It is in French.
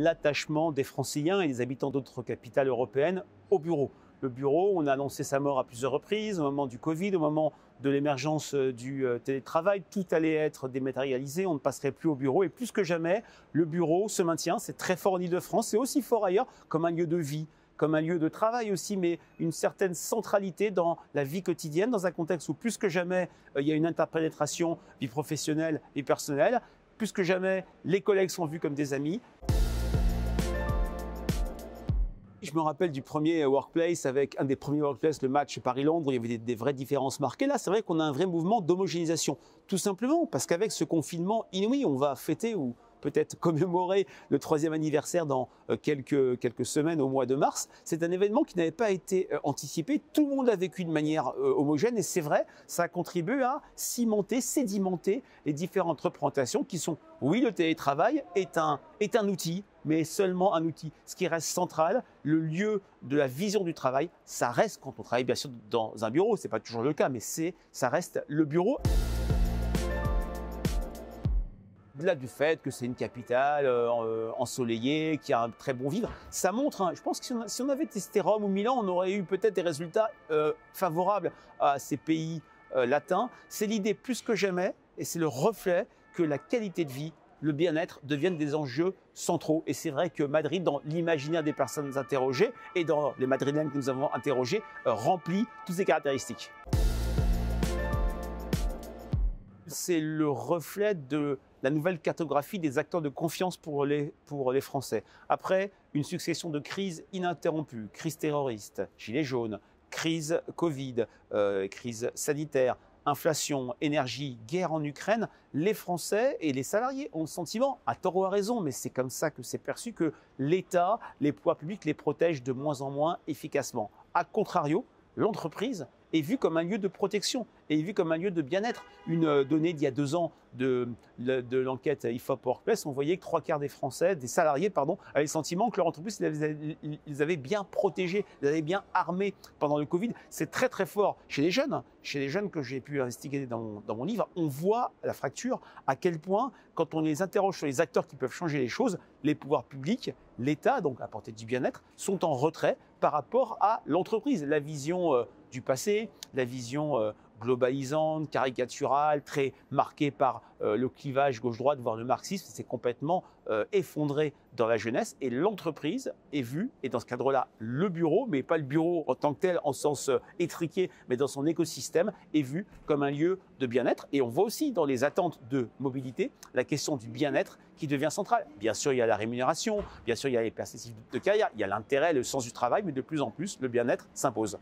l'attachement des Franciliens et des habitants d'autres capitales européennes au bureau. Le bureau, on a annoncé sa mort à plusieurs reprises, au moment du Covid, au moment de l'émergence du télétravail, tout allait être dématérialisé, on ne passerait plus au bureau. Et plus que jamais, le bureau se maintient, c'est très fort en Île-de-France, c'est aussi fort ailleurs, comme un lieu de vie, comme un lieu de travail aussi, mais une certaine centralité dans la vie quotidienne, dans un contexte où plus que jamais, il y a une interpénétration vie professionnelle et personnelle. Plus que jamais, les collègues sont vus comme des amis. Je me rappelle du premier workplace avec un des premiers workplaces, le match Paris-Londres, où il y avait des vraies différences marquées. Là, c'est vrai qu'on a un vrai mouvement d'homogénéisation. Tout simplement parce qu'avec ce confinement inouï, on va fêter ou peut-être commémorer le 3e anniversaire dans quelques semaines au mois de mars. C'est un événement qui n'avait pas été anticipé. Tout le monde l'a vécu de manière homogène et c'est vrai, ça a contribué à cimenter, sédimenter les différentes représentations qui sont, oui, le télétravail est un outil, mais seulement un outil. Ce qui reste central, le lieu de la vision du travail, ça reste quand on travaille bien sûr dans un bureau, c'est pas toujours le cas, mais ça reste le bureau. Au-delà du fait que c'est une capitale ensoleillée, qui a un très bon vivre, ça montre, hein, je pense que si on avait testé Rome ou Milan, on aurait eu peut-être des résultats favorables à ces pays latins. C'est l'idée plus que jamais, et c'est le reflet que la qualité de vie, le bien-être deviennent des enjeux centraux. Et c'est vrai que Madrid, dans l'imaginaire des personnes interrogées et dans les Madrilènes que nous avons interrogées, remplit toutes ces caractéristiques. C'est le reflet de la nouvelle cartographie des acteurs de confiance pour les Français. Après une succession de crises ininterrompues, crise terroriste, gilets jaunes, crise Covid, crise sanitaire, inflation, énergie, guerre en Ukraine, les Français et les salariés ont le sentiment, à tort ou à raison, mais c'est comme ça que c'est perçu, que l'État, les pouvoirs publics les protègent de moins en moins efficacement. A contrario, l'entreprise est vue comme un lieu de protection, est vue comme un lieu de bien-être. Une donnée d'il y a 2 ans de l'enquête IFOP Workplace, on voyait que 3/4 des Français, des salariés, pardon, avaient le sentiment que leur entreprise les avait bien protégés, les avait bien armés pendant le Covid. C'est très très fort chez les jeunes que j'ai pu investiguer dans mon livre. On voit la fracture, à quel point, quand on les interroge sur les acteurs qui peuvent changer les choses, les pouvoirs publics, l'État, donc à portée du bien-être, sont en retrait par rapport à l'entreprise. La vision du passé, la vision globalisante, caricaturale, très marquée par le clivage gauche-droite, voire le marxisme, c'est complètement effondré dans la jeunesse. Et l'entreprise est vue, et dans ce cadre-là, le bureau, mais pas le bureau en tant que tel, en sens étriqué, mais dans son écosystème, est vu comme un lieu de bien-être. Et on voit aussi dans les attentes de mobilité la question du bien-être qui devient centrale. Bien sûr, il y a la rémunération, bien sûr, il y a les perspectives de carrière, il y a l'intérêt, le sens du travail, mais de plus en plus, le bien-être s'impose.